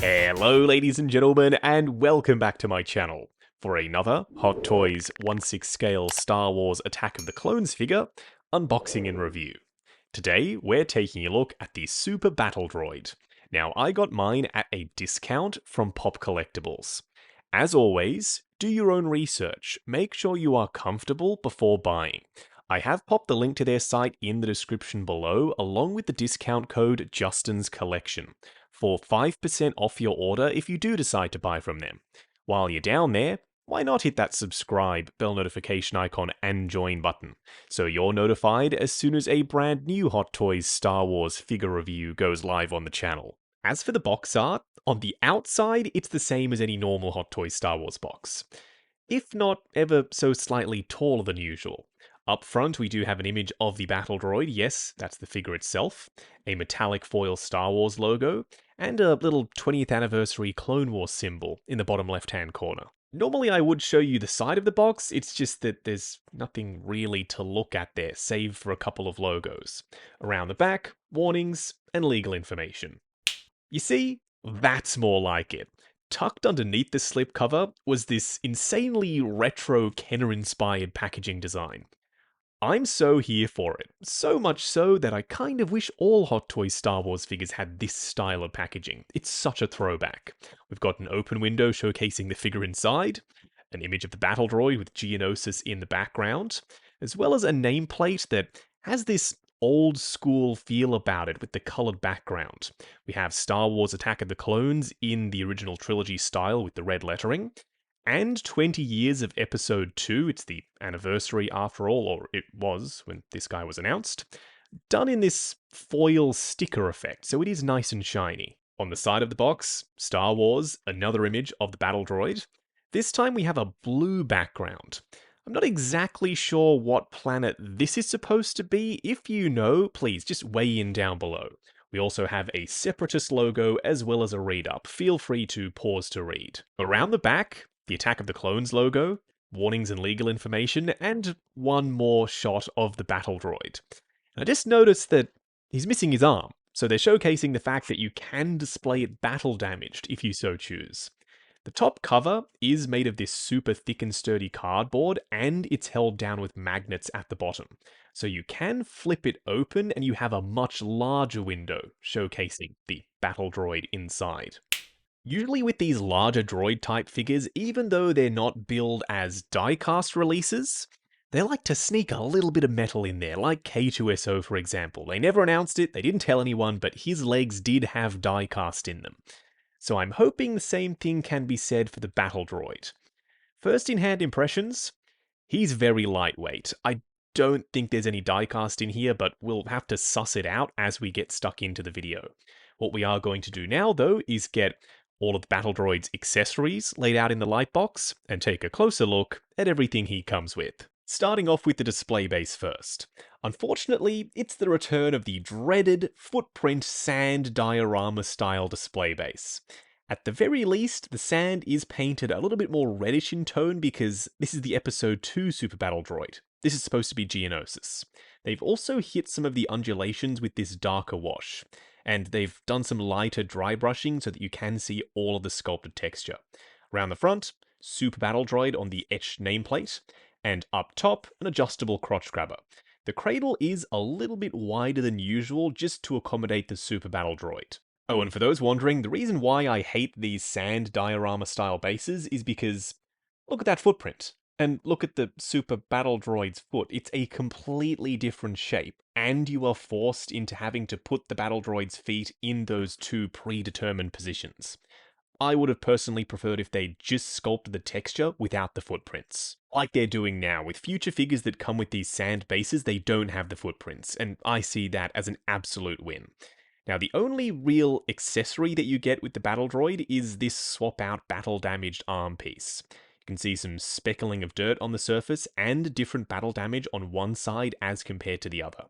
Hello ladies and gentlemen, and welcome back to my channel for another Hot Toys 1/6 scale Star Wars Attack of the Clones figure unboxing and review. Today we're taking a look at the Super Battle Droid. Now I got mine at a discount from Pop Collectibles. As always, do your own research, make sure you are comfortable before buying. I have popped the link to their site in the description below, along with the discount code Justin's Collection, for 5% off your order if you do decide to buy from them. While you're down there, why not hit that subscribe, bell notification icon, and join button, so you're notified as soon as a brand new Hot Toys Star Wars figure review goes live on the channel. As for the box art, on the outside it's the same as any normal Hot Toys Star Wars box, if not ever so slightly taller than usual. Up front, we do have an image of the Battle Droid, yes, that's the figure itself, a metallic foil Star Wars logo, and a little 20th anniversary Clone Wars symbol in the bottom left-hand corner. Normally I would show you the side of the box, it's just that there's nothing really to look at there, save for a couple of logos. Around the back, warnings, and legal information. You see, that's more like it. Tucked underneath the slipcover was this insanely retro Kenner-inspired packaging design. I'm so here for it, so much so that I kind of wish all Hot Toys Star Wars figures had this style of packaging. It's such a throwback. We've got an open window showcasing the figure inside, an image of the Battle Droid with Geonosis in the background, as well as a nameplate that has this old school feel about it with the coloured background. We have Star Wars Attack of the Clones in the original trilogy style with the red lettering, and 20 years of Episode 2, it's the anniversary after all, or it was when this guy was announced, done in this foil sticker effect, so it is nice and shiny. On the side of the box, Star Wars, another image of the Battle Droid. This time we have a blue background. I'm not exactly sure what planet this is supposed to be. If you know, please just weigh in down below. We also have a Separatist logo as well as a read-up. Feel free to pause to read. Around the back, the Attack of the Clones logo, warnings and legal information, and one more shot of the Battle Droid. And I just noticed that he's missing his arm, so they're showcasing the fact that you can display it battle damaged if you so choose. The top cover is made of this super thick and sturdy cardboard, and it's held down with magnets at the bottom. So you can flip it open and you have a much larger window showcasing the Battle Droid inside. Usually with these larger droid type figures, even though they're not billed as die-cast releases, they like to sneak a little bit of metal in there, like K2SO for example. They never announced it, they didn't tell anyone, but his legs did have die-cast in them. So I'm hoping the same thing can be said for the Battle Droid. First in-hand impressions, he's very lightweight. I don't think there's any die-cast in here, but we'll have to suss it out as we get stuck into the video. What we are going to do now, though, is get all of the Battle Droid's accessories laid out in the light box, and take a closer look at everything he comes with. Starting off with the display base first. Unfortunately, it's the return of the dreaded footprint sand diorama style display base. At the very least, the sand is painted a little bit more reddish in tone because this is the Episode 2 Super Battle Droid. This is supposed to be Geonosis. They've also hit some of the undulations with this darker wash, and they've done some lighter dry brushing so that you can see all of the sculpted texture. Around the front, Super Battle Droid on the etched nameplate, and up top, an adjustable crotch grabber. The cradle is a little bit wider than usual just to accommodate the Super Battle Droid. Oh, and for those wondering, the reason why I hate these sand diorama style bases is because look at that footprint. And look at the Super Battle Droid's foot. It's a completely different shape, and you are forced into having to put the Battle Droid's feet in those two predetermined positions. I would have personally preferred if they just sculpted the texture without the footprints. Like they're doing now. With future figures that come with these sand bases, they don't have the footprints, and I see that as an absolute win. Now, the only real accessory that you get with the Battle Droid is this swap-out battle-damaged arm piece. You can see some speckling of dirt on the surface and different battle damage on one side as compared to the other.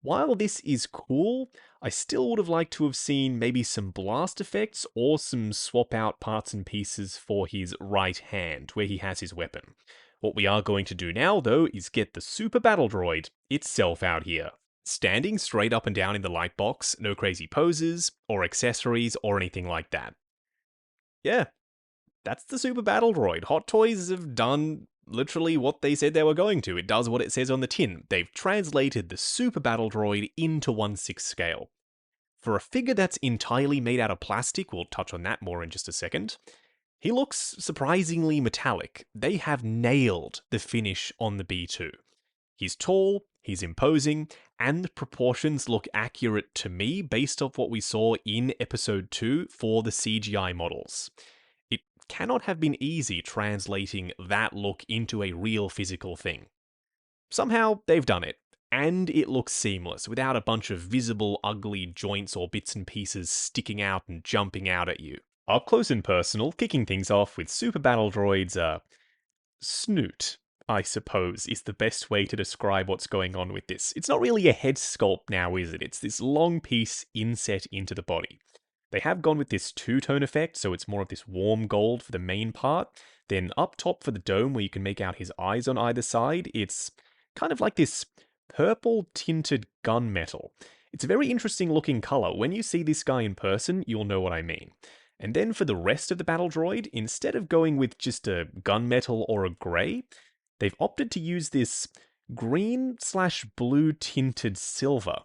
While this is cool, I still would have liked to have seen maybe some blast effects or some swap out parts and pieces for his right hand, where he has his weapon. What we are going to do now, though, is get the Super Battle Droid itself out here. Standing straight up and down in the light box, no crazy poses, or accessories, or anything like that. Yeah, that's the Super Battle Droid. Hot Toys have done literally what they said they were going to. It does what it says on the tin. They've translated the Super Battle Droid into 1/6 scale. For a figure that's entirely made out of plastic, we'll touch on that more in just a second, he looks surprisingly metallic. They have nailed the finish on the B2. He's tall, he's imposing, and the proportions look accurate to me based off what we saw in episode 2 for the CGI models. It cannot have been easy translating that look into a real physical thing. Somehow, they've done it, and it looks seamless, without a bunch of visible ugly joints or bits and pieces sticking out and jumping out at you. Up close and personal, kicking things off with Super Battle Droid's snoot, I suppose, is the best way to describe what's going on with this. It's not really a head sculpt now, is it? It's this long piece inset into the body. They have gone with this two-tone effect, so it's more of this warm gold for the main part. Then up top for the dome, where you can make out his eyes on either side, it's kind of like this purple tinted gunmetal. It's a very interesting looking color. When you see this guy in person, you'll know what I mean. And then for the rest of the battle droid, instead of going with just a gunmetal or a grey, they've opted to use this green/blue tinted silver.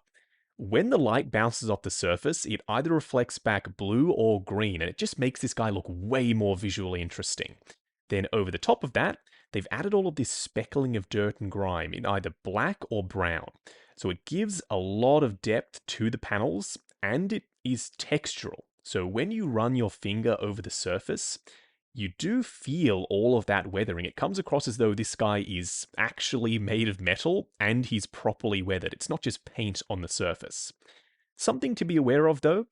When the light bounces off the surface, it either reflects back blue or green, and it just makes this guy look way more visually interesting. Then over the top of that, they've added all of this speckling of dirt and grime in either black or brown. So it gives a lot of depth to the panels, and it is textural. So when you run your finger over the surface, you do feel all of that weathering. It comes across as though this guy is actually made of metal and he's properly weathered. It's not just paint on the surface. Something to be aware of though,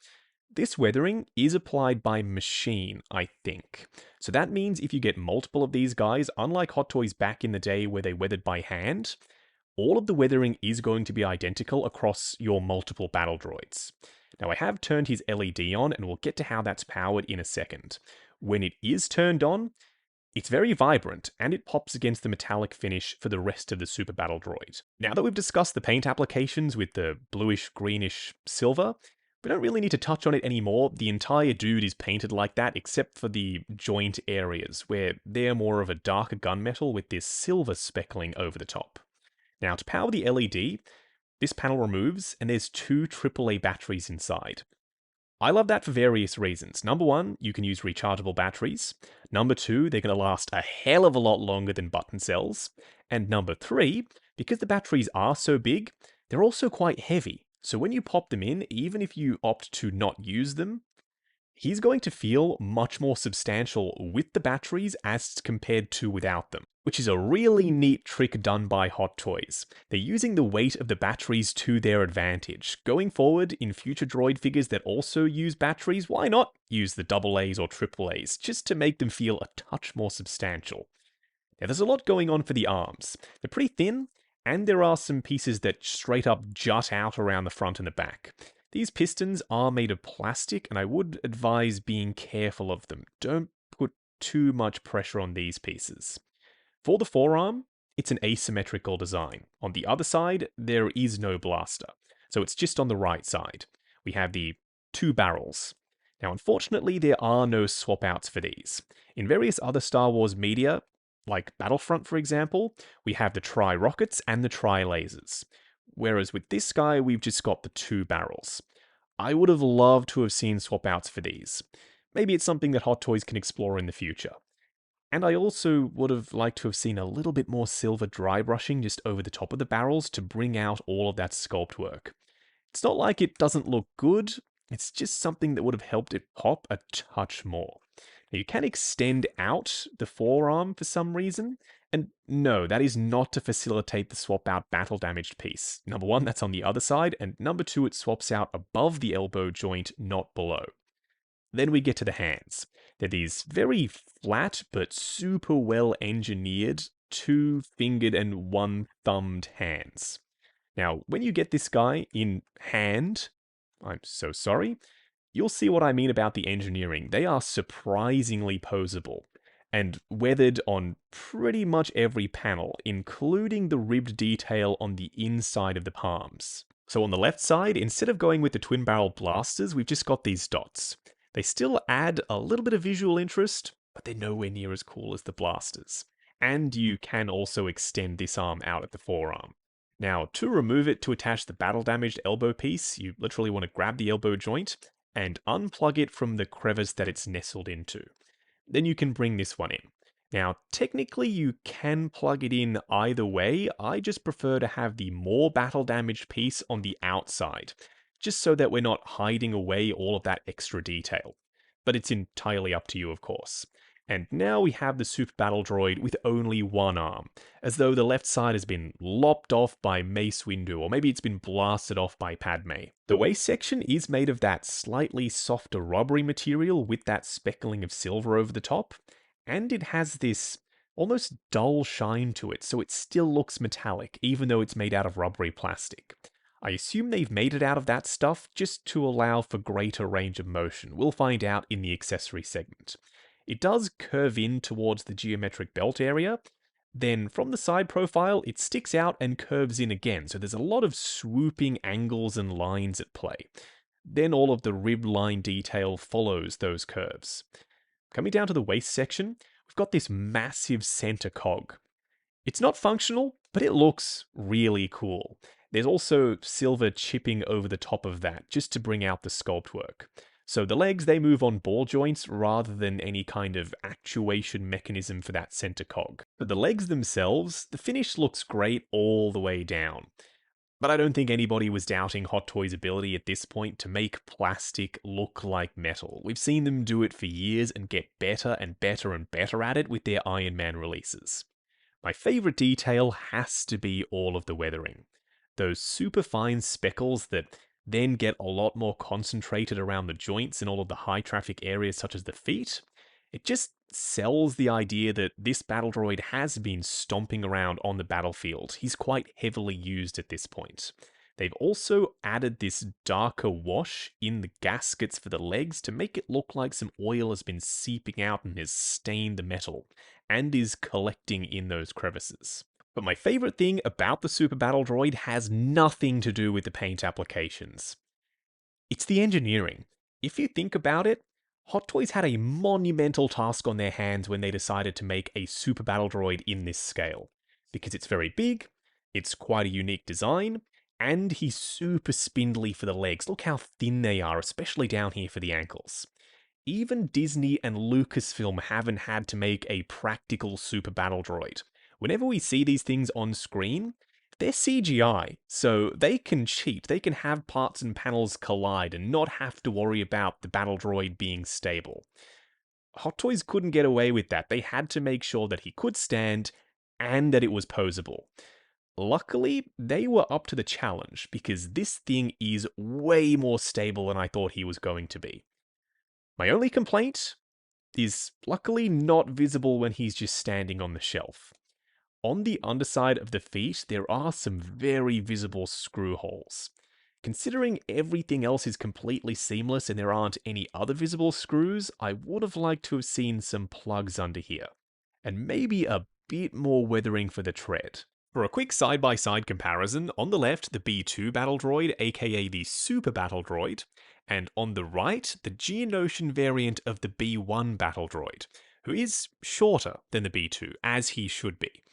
this weathering is applied by machine, I think. So that means if you get multiple of these guys, unlike Hot Toys back in the day where they weathered by hand, all of the weathering is going to be identical across your multiple battle droids. Now I have turned his LED on, and we'll get to how that's powered in a second. When it is turned on, it's very vibrant, and it pops against the metallic finish for the rest of the Super Battle Droid. Now that we've discussed the paint applications with the bluish-greenish silver, we don't really need to touch on it anymore. The entire dude is painted like that, except for the joint areas, where they're more of a darker gunmetal with this silver speckling over the top. Now to power the LED, this panel removes, and there's two AAA batteries inside. I love that for various reasons. Number one, you can use rechargeable batteries. Number two, they're going to last a hell of a lot longer than button cells. And number three, because the batteries are so big, they're also quite heavy. So when you pop them in, even if you opt to not use them, he's going to feel much more substantial with the batteries as compared to without them, which is a really neat trick done by Hot Toys. They're using the weight of the batteries to their advantage. Going forward, in future droid figures that also use batteries, why not use the AA's or AAA's, just to make them feel a touch more substantial. Now there's a lot going on for the arms. They're pretty thin, and there are some pieces that straight up jut out around the front and the back. These pistons are made of plastic, and I would advise being careful of them. Don't put too much pressure on these pieces. For the forearm, it's an asymmetrical design. On the other side, there is no blaster, so it's just on the right side. We have the two barrels. Now, unfortunately, there are no swap outs for these. In various other Star Wars media, like Battlefront for example, we have the tri-rockets and the tri-lasers. Whereas with this guy, we've just got the two barrels. I would have loved to have seen swap outs for these. Maybe it's something that Hot Toys can explore in the future. And I also would have liked to have seen a little bit more silver dry brushing just over the top of the barrels to bring out all of that sculpt work. It's not like it doesn't look good, it's just something that would have helped it pop a touch more. Now, you can extend out the forearm for some reason, and no, that is not to facilitate the swap out battle damaged piece. Number one, that's on the other side, and number two, it swaps out above the elbow joint, not below. Then we get to the hands. They're these very flat but super well engineered two-fingered and one-thumbed hands. Now, when you get this guy in hand, I'm so sorry, you'll see what I mean about the engineering. They are surprisingly posable and weathered on pretty much every panel, including the ribbed detail on the inside of the palms. So on the left side, instead of going with the twin barrel blasters, we've just got these dots. They still add a little bit of visual interest, but they're nowhere near as cool as the blasters. And you can also extend this arm out at the forearm. Now, to remove it to attach the battle damaged elbow piece, you literally want to grab the elbow joint and unplug it from the crevice that it's nestled into. Then you can bring this one in. Now, technically you can plug it in either way. I just prefer to have the more battle damaged piece on the outside, just so that we're not hiding away all of that extra detail. But it's entirely up to you, of course. And now we have the Super Battle Droid with only one arm, as though the left side has been lopped off by Mace Windu, or maybe it's been blasted off by Padme. The waist section is made of that slightly softer rubbery material with that speckling of silver over the top, and it has this almost dull shine to it, so it still looks metallic, even though it's made out of rubbery plastic. I assume they've made it out of that stuff just to allow for greater range of motion. We'll find out in the accessory segment. It does curve in towards the geometric belt area. Then from the side profile, it sticks out and curves in again, so there's a lot of swooping angles and lines at play. Then all of the rib line detail follows those curves. Coming down to the waist section, we've got this massive center cog. It's not functional, but it looks really cool. There's also silver chipping over the top of that, just to bring out the sculpt work. So the legs, they move on ball joints rather than any kind of actuation mechanism for that center cog. But the legs themselves, the finish looks great all the way down. But I don't think anybody was doubting Hot Toys' ability at this point to make plastic look like metal. We've seen them do it for years and get better and better and better at it with their Iron Man releases. My favorite detail has to be all of the weathering. Those super fine speckles that then get a lot more concentrated around the joints in all of the high traffic areas such as the feet. It just sells the idea that this battle droid has been stomping around on the battlefield. He's quite heavily used at this point. They've also added this darker wash in the gaskets for the legs to make it look like some oil has been seeping out and has stained the metal, and is collecting in those crevices. But my favorite thing about the Super Battle Droid has nothing to do with the paint applications. It's the engineering. If you think about it, Hot Toys had a monumental task on their hands when they decided to make a Super Battle Droid in this scale. Because it's very big, it's quite a unique design, and he's super spindly for the legs. Look how thin they are, especially down here for the ankles. Even Disney and Lucasfilm haven't had to make a practical Super Battle Droid. Whenever we see these things on screen, they're CGI, so they can cheat. They can have parts and panels collide and not have to worry about the battle droid being stable. Hot Toys couldn't get away with that. They had to make sure that he could stand and that it was posable. Luckily, they were up to the challenge because this thing is way more stable than I thought he was going to be. My only complaint is luckily not visible when he's just standing on the shelf. On the underside of the feet, there are some very visible screw holes. Considering everything else is completely seamless and there aren't any other visible screws, I would have liked to have seen some plugs under here. And maybe a bit more weathering for the tread. For a quick side-by-side comparison, on the left, the B2 Battle Droid, aka the Super Battle Droid, and on the right, the Geonosian variant of the B1 Battle Droid, who is shorter than the B2, as he should be.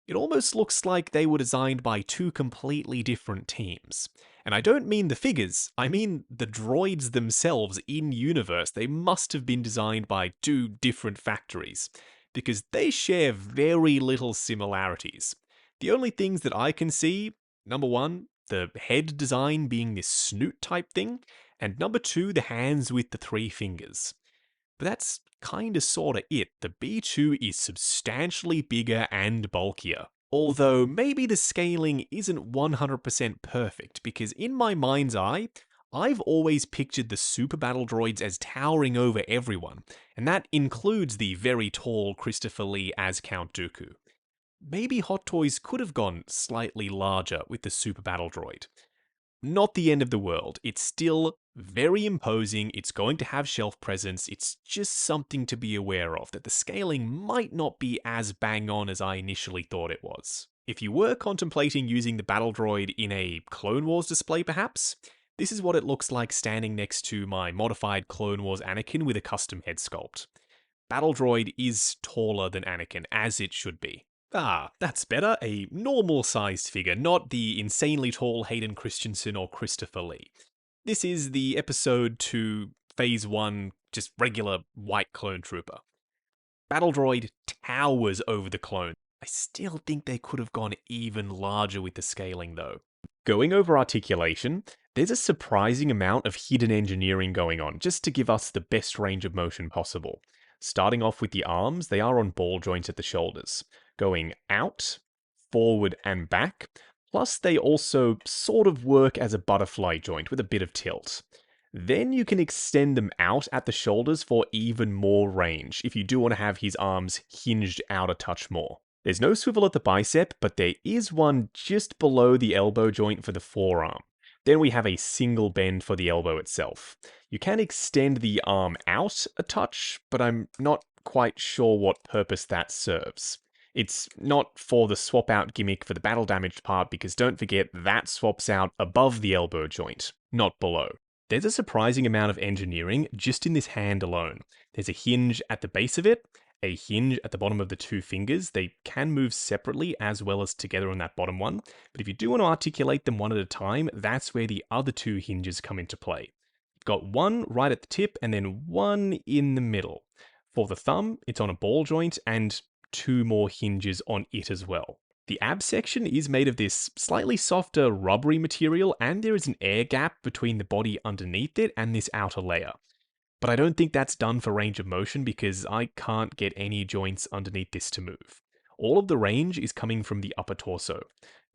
It almost looks like they were designed by two completely different teams. And I don't mean the figures, I mean the droids themselves in-universe. They must have been designed by two different factories, because they share very little similarities. The only things that I can see, number one, the head design being this snoot type thing, and number two, the hands with the three fingers. But that's kinda sorta it. The B2 is substantially bigger and bulkier. Although maybe the scaling isn't 100% perfect, because in my mind's eye, I've always pictured the Super Battle Droids as towering over everyone, and that includes the very tall Christopher Lee as Count Dooku. Maybe Hot Toys could have gone slightly larger with the Super Battle Droid. Not the end of the world. It's still very imposing, it's going to have shelf presence, it's just something to be aware of, that the scaling might not be as bang on as I initially thought it was. If you were contemplating using the Battle Droid in a Clone Wars display perhaps, This is what it looks like standing next to my modified Clone Wars Anakin with a custom head sculpt. Battle Droid is taller than Anakin, as it should be. Ah, that's better. A normal-sized figure, not the insanely tall Hayden Christensen or Christopher Lee. This is the Episode 2, Phase 1, just regular white clone trooper. Battle Droid towers over the clone. I still think they could have gone even larger with the scaling, though. Going over articulation, there's a surprising amount of hidden engineering going on, just to give us the best range of motion possible. Starting off with the arms, they are on ball joints at the shoulders, going out, forward and back, plus they also sort of work as a butterfly joint with a bit of tilt. Then you can extend them out at the shoulders for even more range, if you do want to have his arms hinged out a touch more. There's no swivel at the bicep, but there is one just below the elbow joint for the forearm. Then we have a single bend for the elbow itself. You can extend the arm out a touch, but I'm not quite sure what purpose that serves. It's not for the swap out gimmick for the battle damaged part, because don't forget that swaps out above the elbow joint, not below. There's a surprising amount of engineering just in this hand alone. There's a hinge at the base of it, a hinge at the bottom of the two fingers. They can move separately as well as together on that bottom one, but if you do want to articulate them one at a time, that's where the other two hinges come into play. You've got one right at the tip and then one in the middle. For the thumb, it's on a ball joint and two more hinges on it as well. The ab section is made of this slightly softer rubbery material, and there is an air gap between the body underneath it and this outer layer. But I don't think that's done for range of motion because I can't get any joints underneath this to move. All of the range is coming from the upper torso.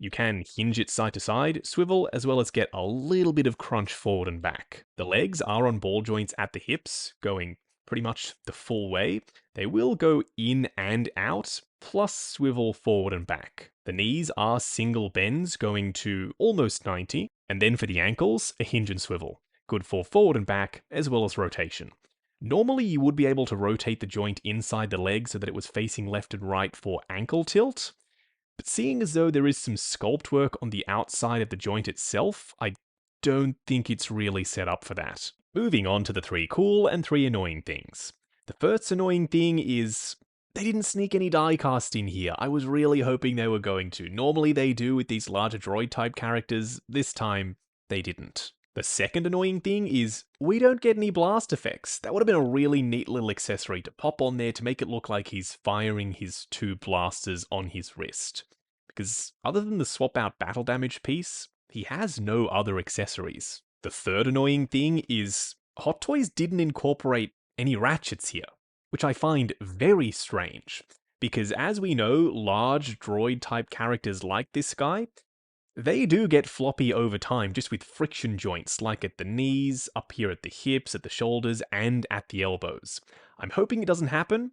You can hinge it side to side, swivel, as well as get a little bit of crunch forward and back. The legs are on ball joints at the hips, going pretty much the full way. They will go in and out, plus swivel forward and back. The knees are single bends going to almost 90, and then for the ankles, a hinge and swivel. Good for forward and back, as well as rotation. Normally you would be able to rotate the joint inside the leg so that it was facing left and right for ankle tilt, but seeing as though there is some sculpt work on the outside of the joint itself, I don't think it's really set up for that. Moving on to the 3 cool and 3 annoying things. The first annoying thing is they didn't sneak any diecast in here. I was really hoping they were going to. Normally they do with these larger droid type characters. This time, they didn't. The second annoying thing is we don't get any blast effects. That would have been a really neat little accessory to pop on there to make it look like he's firing his 2 blasters on his wrist. Because other than the swap out battle damage piece, he has no other accessories. The third annoying thing is Hot Toys didn't incorporate any ratchets here, which I find very strange, because as we know, large droid-type characters like this guy, they do get floppy over time just with friction joints, like at the knees, up here at the hips, at the shoulders, and at the elbows. I'm hoping it doesn't happen.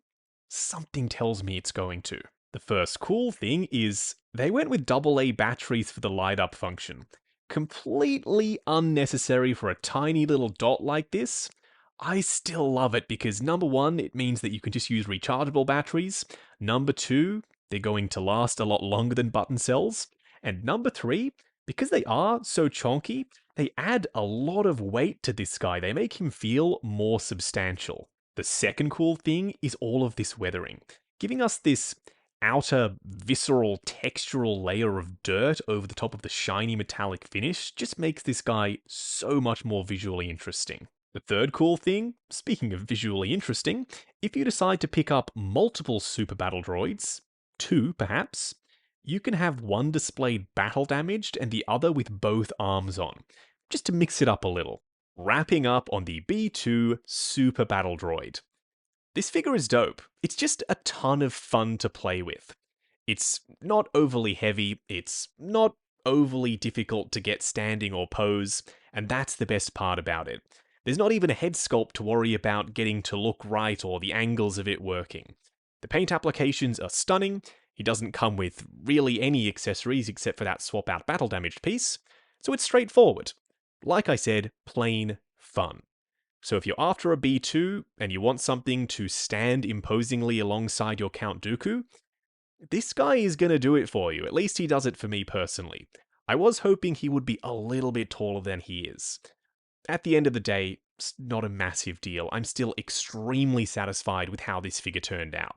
Something tells me it's going to. The first cool thing is they went with AA batteries for the light-up function. Completely unnecessary for a tiny little dot like this. I still love it because number 1, it means that you can just use rechargeable batteries. Number 2, they're going to last a lot longer than button cells. And number 3, because they are so chonky, they add a lot of weight to this guy. They make him feel more substantial. The second cool thing is all of this weathering, giving us this outer visceral textural layer of dirt over the top of the shiny metallic finish just makes this guy so much more visually interesting. The third cool thing, speaking of visually interesting, if you decide to pick up multiple super battle droids, 2 perhaps, you can have one displayed battle damaged and the other with both arms on, just to mix it up a little. Wrapping up on the B2 Super Battle Droid. This figure is dope. It's just a ton of fun to play with. It's not overly heavy, it's not overly difficult to get standing or pose, and that's the best part about it. There's not even a head sculpt to worry about getting to look right or the angles of it working. The paint applications are stunning. He doesn't come with really any accessories except for that swap out battle damaged piece, so it's straightforward. Like I said, plain fun. So if you're after a B2 and you want something to stand imposingly alongside your Count Dooku, this guy is going to do it for you. At least he does it for me personally. I was hoping he would be a little bit taller than he is. At the end of the day, it's not a massive deal. I'm still extremely satisfied with how this figure turned out.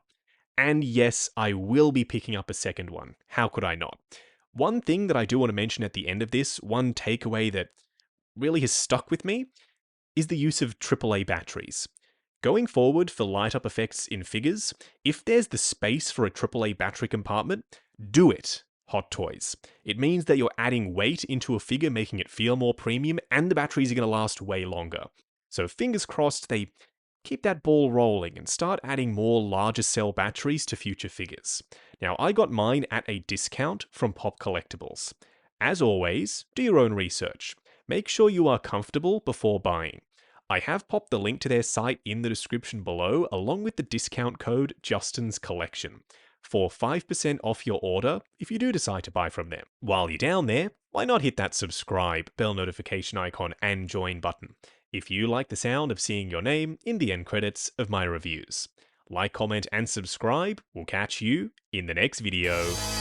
And yes, I will be picking up a second one. How could I not? One thing that I do want to mention at the end of this, one takeaway that really has stuck with me, is the use of AAA batteries. Going forward for light up effects in figures, if there's the space for a AAA battery compartment, do it, Hot Toys. It means that you're adding weight into a figure, making it feel more premium, and the batteries are going to last way longer. So fingers crossed they keep that ball rolling and start adding more larger cell batteries to future figures. Now, I got mine at a discount from Pop Collectibles. As always, do your own research. Make sure you are comfortable before buying. I have popped the link to their site in the description below, along with the discount code Justin's Collection, for 5% off your order if you do decide to buy from them. While you're down there, why not hit that subscribe, bell notification icon, and join button, if you like the sound of seeing your name in the end credits of my reviews. Like, comment, and subscribe. We'll catch you in the next video.